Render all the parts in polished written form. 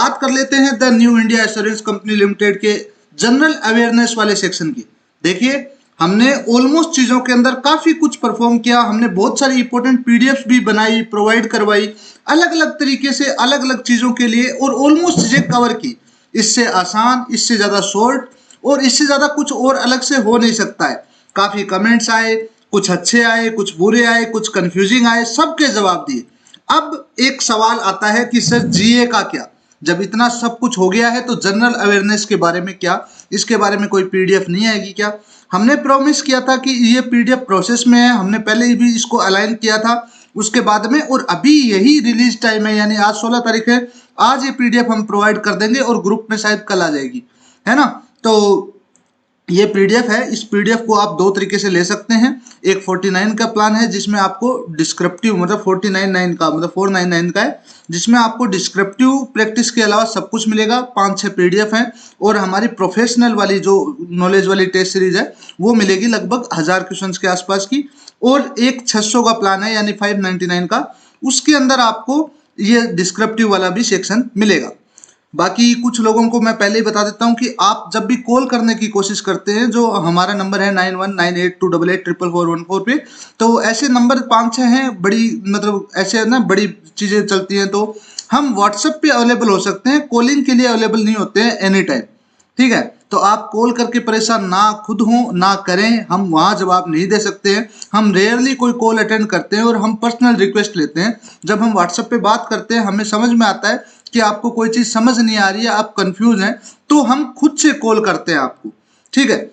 बात कर लेते हैं the new India assurance company limited के जनरल अवेयरनेस वाले सेक्शन की। देखिए, हमने ऑलमोस्ट चीजों के अंदर काफी कुछ परफॉर्म किया, हमने बहुत सारी इंपॉर्टेंट पीडीएफ भी बनाई, प्रोवाइड करवाई अलग अलग तरीके से अलग अलग चीजों के लिए, और ऑलमोस्ट चीजें कवर की। इससे आसान, इससे ज्यादा शॉर्ट और इससे ज्यादा कुछ और अलग से हो नहीं सकता है। काफी कमेंट्स आए, कुछ अच्छे आए, कुछ बुरे आए, कुछ कंफ्यूजिंग आए, सबके जवाब दिए। अब एक सवाल आता है कि सर जीए का क्या? जब इतना सब कुछ हो गया है तो जनरल अवेयरनेस के बारे में क्या? इसके बारे में कोई पीडीएफ नहीं आएगी क्या? हमने प्रॉमिस किया था कि ये पीडीएफ प्रोसेस में है, हमने पहले ही भी इसको अलाइन किया था उसके बाद में, और अभी यही रिलीज टाइम है, यानी आज 16 तारीख है, आज ये पीडीएफ हम प्रोवाइड कर देंगे और ग्रुप में शायद कल आ जाएगी, है ना। तो ये पीडीएफ है, इस पीडीएफ को आप दो तरीके से ले सकते हैं। एक 49 का प्लान है जिसमें आपको डिस्क्रिप्टिव मतलब 499 का मतलब 499 का है, जिसमें आपको डिस्क्रिप्टिव प्रैक्टिस के अलावा सब कुछ मिलेगा। 5-6 पीडीएफ हैं, और हमारी प्रोफेशनल वाली जो नॉलेज वाली टेस्ट सीरीज है वो मिलेगी लगभग 1000 क्वेश्चंस के आसपास की। और एक 600 का प्लान है यानी 599 का, उसके अंदर आपको ये डिस्क्रिप्टिव वाला भी सेक्शन मिलेगा। बाकी कुछ लोगों को मैं पहले ही बता देता हूं कि आप जब भी कॉल करने की कोशिश करते हैं, जो हमारा नंबर है 9198284414 पे, तो ऐसे नंबर 5-6 हैं, बड़ी मतलब ऐसे ना बड़ी चीजें चलती हैं, तो हम व्हाट्सएप पे अवेलेबल हो सकते हैं, कॉलिंग के लिए अवेलेबल नहीं होते हैं एनी टाइम, ठीक है। तो आप कॉल करके परेशान ना खुद हो ना करें, हम वहां जवाब नहीं दे सकते हैं। हम रेयरली कोई कॉल अटेंड करते हैं और हम पर्सनल रिक्वेस्ट लेते हैं। जब हम व्हाट्सएप पे बात करते हैं, हमें समझ में आता है कि आपको कोई चीज समझ नहीं आ रही है, आप कंफ्यूज हैं, तो हम खुद से कॉल करते हैं आपको, ठीक है।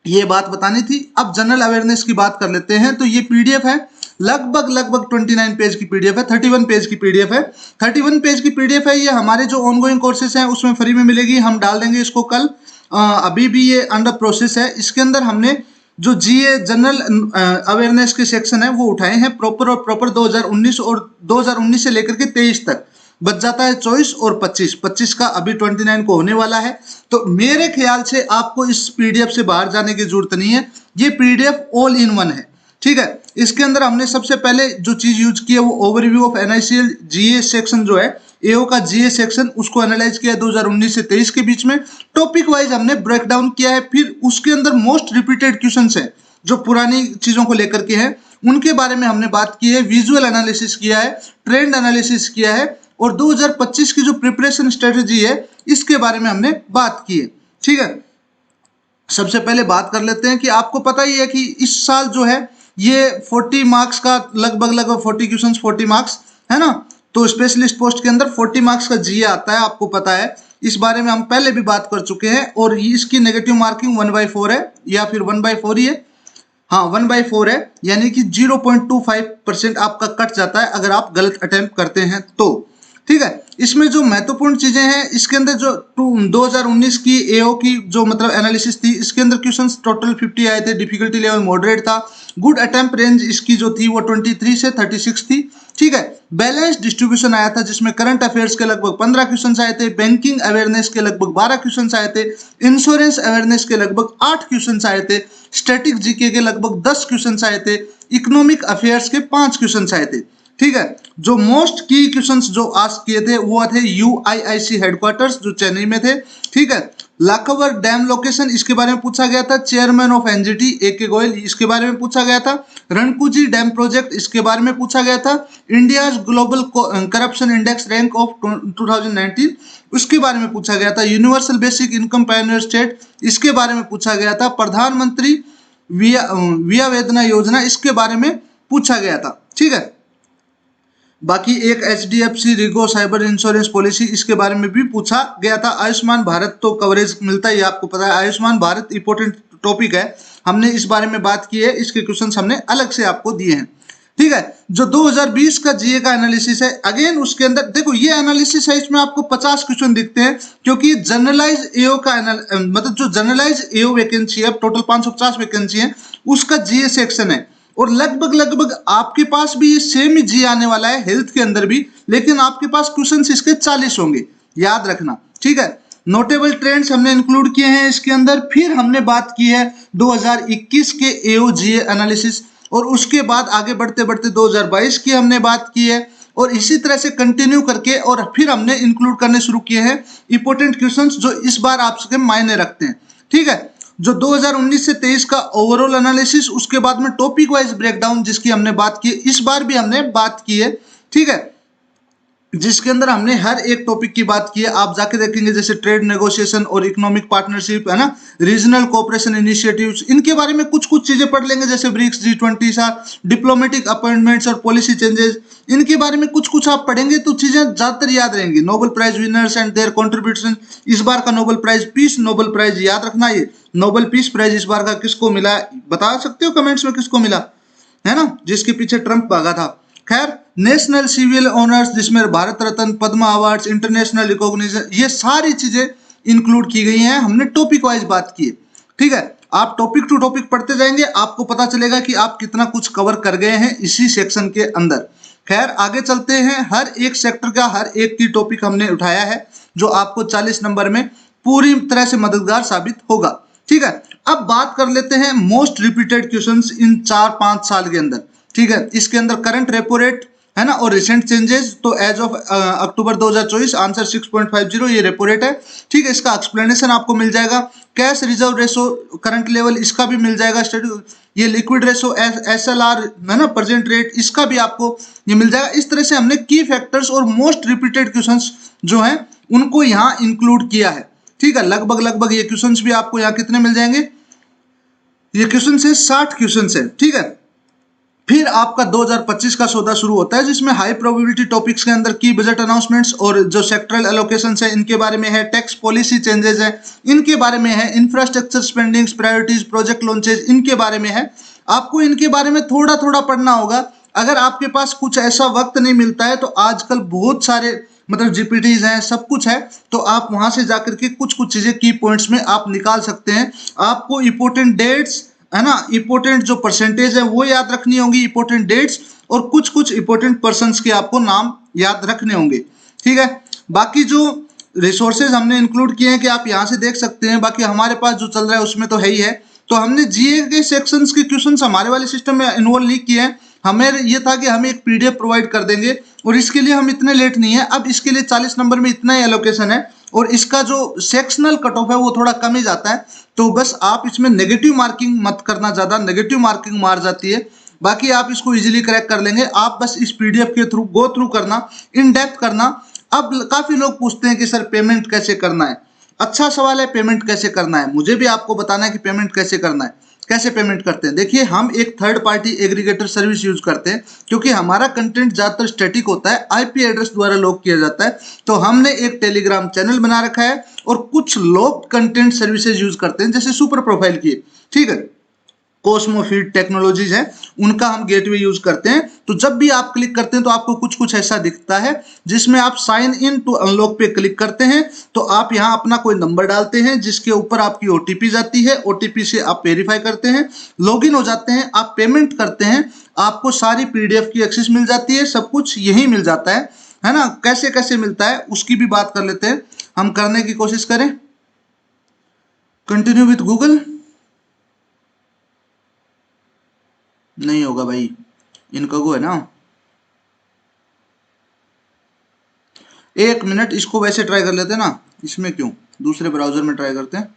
ये बात बतानी थी। अब जनरल अवेयरनेस की बात कर लेते हैं। तो ये पीडीएफ है, लगभग 29 पेज की पीडीएफ है, 31 पेज की पीडीएफ है, 31 पेज की पीडीएफ है। ये हमारे जो ऑनगोइंग कोर्सेज हैं उसमें फ्री में मिलेगी, हम डाल देंगे इसको कल। अभी भी ये अंडर प्रोसेस है। इसके अंदर हमने जो जीए जनरल अवेयरनेस के सेक्शन है वो उठाए हैं प्रॉपर 2019 और 2019 से लेकर के 23 तक। बच जाता है 24 और 25 का अभी 29 को होने वाला है। तो मेरे ख्याल से आपको इस पीडीएफ से बाहर जाने की जरूरत नहीं है, ये पीडीएफ ऑल इन वन है, ठीक है। इसके अंदर हमने सबसे पहले जो चीज यूज की है वो overview of NICL GA section जो है, एओ का जीए सेक्शन, उसको एनालाइज किया 2019 से 23 के बीच में। टॉपिक वाइज हमने ब्रेक डाउन किया है। फिर उसके अंदर मोस्ट रिपीटेड क्वेश्चंस हैं जो पुरानी चीजों को लेकर के हैं, उनके बारे में हमने बात की है। विजुअल एनालिसिस किया है, ट्रेंड एनालिसिस किया है, और 2025 की जो प्रिपरेशन स्ट्रेटेजी है इसके बारे में हमने बात की है, ठीक है। सबसे पहले बात कर लेते हैं कि आपको पता ही है कि इस साल जो है ये 40 मार्क्स का लगभग 40 क्वेश्चंस 40 मार्क्स है ना। तो स्पेशलिस्ट पोस्ट के अंदर 40 मार्क्स का जीए आता है, आपको पता है। इस बारे में हम पहले भी बात कर चुके हैं। और इसकी नेगेटिव मार्किंग 1/4 है या फिर 1/4 ही है, हाँ 1/4 है, यानी कि 0.25% आपका कट जाता है अगर आप गलत अटेम्प्ट करते हैं तो, ठीक है। इसमें जो महत्वपूर्ण चीजें हैं, इसके अंदर जो 2019 की एओ की जो मतलब एनालिसिस थी, इसके अंदर क्वेश्चंस टोटल 50 आए थे, डिफिकल्टी लेवल मॉडरेट था, गुड अटेम्प्ट रेंज इसकी जो थी वो 23 से 36 थी, ठीक है। बैलेंस डिस्ट्रीब्यूशन आया था जिसमें करंट अफेयर्स के लगभग 15 क्वेश्चंस आए थे, बैंकिंग अवेयरनेस के लगभग 12 क्वेश्चंस आए थे, इंश्योरेंस अवेयरनेस के लगभग 8 क्वेश्चंस आए थे, स्टैटिक जीके के लगभग 10 क्वेश्चंस आए थे, इकोनॉमिक अफेयर्स के 5 क्वेश्चंस आए थे, ठीक है। जो मोस्ट की क्वेश्चंस जो आस्क किए थे वो थे यूआईआईसी हेडक्वार्टर्स जो चेन्नई में थे, ठीक है। लाखवर डैम लोकेशन इसके बारे में पूछा गया था, chairman of NGT A K. Goyal इसके बारे में पूछा गया था, रणकुजी डैम प्रोजेक्ट इसके बारे में पूछा गया था, India global corruption index rank of 2019 उसके बारे में पूछा गया था, universal basic income Pioneer state इसके बारे में पूछा गया था, प्रधानमंत्री विया वेदना योजना इसके बारे में पूछा गया था, ठीक है। बाकी एक एचडीएफसी रिगो साइबर इंश्योरेंस पॉलिसी इसके बारे में भी पूछा गया था। आयुष्मान भारत तो कवरेज मिलता ही आपको पता है, आयुष्मान भारत इंपॉर्टेंट टॉपिक है, हमने इस बारे में बात की है, इसके क्वेश्चंस हमने अलग से आपको दिए हैं, ठीक है। जो 2020 का जीए का एनालिसिस है, अगेन उसके अंदर देखो ये एनालिसिस है, इसमें आपको 50 क्वेश्चन दिखते हैं क्योंकि जनरलाइज एओ का मतलब जो जनरलाइज एओ वैकेंसी है टोटल 550 वैकेंसी है उसका जीए सेक्शन है, और लगभग आपके पास भी सेम ही जी आने वाला है हेल्थ के अंदर भी, लेकिन आपके पास क्वेश्चंस इसके 40 होंगे, याद रखना, ठीक है। नोटेबल ट्रेंड्स हमने इंक्लूड किए हैं इसके अंदर। फिर हमने बात की है 2021 के एओ जीए एनालिसिस, और उसके बाद आगे बढ़ते बढ़ते 2022 की हमने बात की है, और इसी तरह से कंटिन्यू करके और फिर हमने इंक्लूड करने शुरू किए हैं इंपॉर्टेंट क्वेश्चंस जो इस बार आपके मायने रखते हैं। ठीक है, जो 2019 से 23 का ओवरऑल एनालिसिस, उसके बाद में टॉपिक वाइज ब्रेकडाउन जिसकी हमने बात की, इस बार भी हमने बात की है। ठीक है, जिसके अंदर हमने हर एक टॉपिक की बात की है। आप जाके देखेंगे जैसे ट्रेड नेगोशिएशन और इकोनॉमिक पार्टनरशिप है ना, रीजनल कोऑपरेशन इनिशिएटिव्स, इनके बारे में कुछ कुछ चीजें पढ़ लेंगे, जैसे ब्रिक्स, G20 सा, डिप्लोमेटिक अपॉइंटमेंट्स और पॉलिसी चेंजेस, इनके बारे में कुछ कुछ आप पढ़ेंगे तो चीजें ज्यादातर याद रहेंगी। Nobel prize winners and their contribution, इस बार का Nobel prize peace Nobel prize, याद रखना ये नोबेल पीस प्राइज इस बार का किसको मिला, बता सकते हो कमेंट्स में किसको मिला, है ना, जिसके पीछे ट्रंप भागा था। खैर, नेशनल सिविल ऑनर्स जिसमें Bharat Ratna, Padma awards, international recognition, ये सारी चीजें इंक्लूड की गई हैं। हमने टॉपिक वाइज बात की है। ठीक है, आप टॉपिक टू टॉपिक पढ़ते जाएंगे, आपको पता चलेगा कि आप कितना कुछ कवर कर गए हैं इसी सेक्शन के अंदर। खैर, आगे चलते हैं। हर एक सेक्टर का हर एक की टॉपिक हमने उठाया है जो आपको 40 नंबर में पूरी तरह से मददगार साबित होगा। ठीक है, अब बात कर लेते हैं मोस्ट रिपीटेड क्वेश्चंस इन 4-5 साल के अंदर। ठीक है, इसके अंदर करंट रेपो रेट है ना और रिसेंट चेंजेस, तो एज ऑफ अक्टूबर 2024 आंसर 6.50 ये रेपो रेट है। ठीक है, इसका एक्सप्लेनेशन आपको मिल जाएगा। Cash reserve ratio current level, इसका भी मिल जाएगा। ये लिक्विड रेशो SLR है ना, प्रेजेंट रेट, इसका भी आपको ये मिल जाएगा। इस तरह से हमने की फैक्टर्स और मोस्ट रिपीटेड क्वेश्चंस जो हैं उनको यहाँ इंक्लूड किया है। ठीक है, लगभग ये क्वेश्चंस भी आपको यहाँ कितने मिल जाएंगे, ये क्वेश्चन है 60 क्वेश्चन है। ठीक है, फिर आपका 2025 का सौदा शुरू होता है जिसमें हाई प्रोबेबिलिटी टॉपिक्स के अंदर की बजट अनाउंसमेंट्स और जो सेक्टरल एलोकेशंस है इनके बारे में है, टैक्स पॉलिसी चेंजेस है इनके बारे में है, infrastructure spendings, priorities, project launches इनके बारे में है। आपको इनके बारे में थोड़ा थोड़ा पढ़ना होगा। अगर आपके पास कुछ ऐसा वक्त नहीं मिलता है तो आजकल बहुत सारे मतलब जीपीटीज हैं, सब कुछ है, तो आप वहां से जाकर के कुछ कुछ चीजें की पॉइंट्स में आप निकाल सकते हैं। आपको इंपॉर्टेंट डेट्स है ना, इंपॉर्टेंट जो परसेंटेज है वो याद रखनी होंगी, इंपॉर्टेंट डेट्स, और कुछ कुछ इंपॉर्टेंट पर्संस के आपको नाम याद रखने होंगे। ठीक है, बाकी जो रिसोर्सेज हमने इंक्लूड किए हैं कि आप यहाँ से देख सकते हैं, बाकी हमारे पास जो चल रहा है उसमें तो है ही है। तो हमने जीए के सेक्शंस के क्वेश्चंस हमारे वाले सिस्टम में इन्वॉल्व नहीं किए हैं। हमें ये था कि हम एक पीडीएफ प्रोवाइड कर देंगे और इसके लिए हम इतने लेट नहीं है। अब इसके लिए 40 नंबर में इतना ही एलोकेशन है और इसका जो सेक्शनल कट ऑफ है वो थोड़ा कम ही जाता है। तो बस आप इसमें नेगेटिव मार्किंग मत करना, ज्यादा नेगेटिव मार्किंग मार जाती है। बाकी आप इसको इजीली क्रैक कर लेंगे। आप बस इस पीडीएफ के थ्रू गो थ्रू करना, इन डेप्थ करना। अब काफी लोग पूछते हैं कि सर पेमेंट कैसे करना है। अच्छा सवाल है, पेमेंट कैसे करना है। मुझे भी आपको बताना है कि पेमेंट कैसे करना है, कैसे पेमेंट करते हैं। देखिए, हम एक third party aggregator service use करते हैं क्योंकि हमारा कंटेंट ज्यादातर स्टैटिक होता है, आईपी एड्रेस द्वारा लॉक किया जाता है। तो हमने एक टेलीग्राम चैनल बना रखा है और कुछ लोग कंटेंट सर्विसेज यूज करते हैं जैसे सुपर प्रोफाइल की। ठीक है, कॉस्मोफीड टेक्नोलॉजीज है, उनका हम गेटवे यूज करते हैं। तो जब भी आप क्लिक करते हैं तो आपको कुछ कुछ ऐसा दिखता है जिसमें आप साइन इन टू अनलॉक पे क्लिक करते हैं। तो आप यहां अपना कोई नंबर डालते हैं जिसके ऊपर आपकी ओटीपी जाती है, ओटीपी से आप वेरीफाई करते हैं, लॉगिन हो जाते हैं, आप पेमेंट करते हैं, आपको सारी पीडीएफ की एक्सेस मिल जाती है, सब कुछ यही मिल जाता है ना। कैसे कैसे मिलता है उसकी भी बात कर लेते हैं, हम करने की कोशिश करें। कंटिन्यू विथ गूगल नहीं होगा भाई, इनकगो है ना। एक मिनट, इसको वैसे ट्राई कर लेते हैं ना, इसमें क्यों, दूसरे ब्राउजर में ट्राई करते हैं।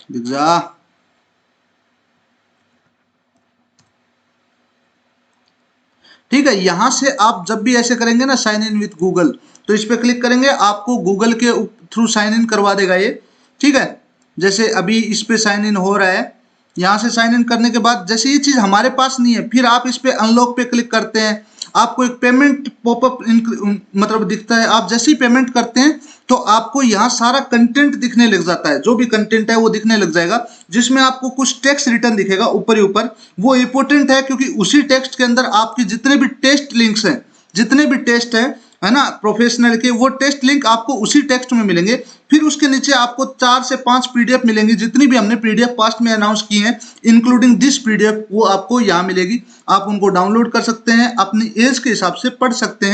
दिख जा, ठीक है। यहां से आप जब भी ऐसे करेंगे ना साइन इन विथ गूगल, तो इस पे क्लिक करेंगे, आपको गूगल के थ्रू साइन इन करवा देगा ये। ठीक है, जैसे अभी इस पे साइन इन हो रहा है। यहां से साइन इन करने के बाद जैसे ये चीज हमारे पास नहीं है, फिर आप इस पे अनलॉक पे क्लिक करते हैं, आपको एक पेमेंट पॉपअप मतलब दिखता है। आप जैसे ही पेमेंट करते हैं तो आपको यहाँ सारा कंटेंट दिखने लग जाता है, जो भी कंटेंट है वो दिखने लग जाएगा, जिसमें आपको कुछ टेक्स्ट रिटर्न दिखेगा ऊपर ही ऊपर। वो इंपॉर्टेंट है क्योंकि उसी टेक्स्ट के अंदर आपके जितने भी टेस्ट लिंक्स हैं, जितने भी टेस्ट हैं है ना प्रोफेशनल के, वो टेस्ट लिंक आपको उसी टेक्स्ट में मिलेंगे। फिर उसके नीचे आपको 4 से 5 पीडीएफ मिलेंगी, जितनी भी हमने पीडीएफ पास्ट में अनाउंस की हैं इंक्लूडिंग दिस पीडीएफ, वो आपको यहाँ मिलेगी। आप उनको डाउनलोड कर सकते हैं, अपनी एज के हिसाब से पढ़ सकते हैं।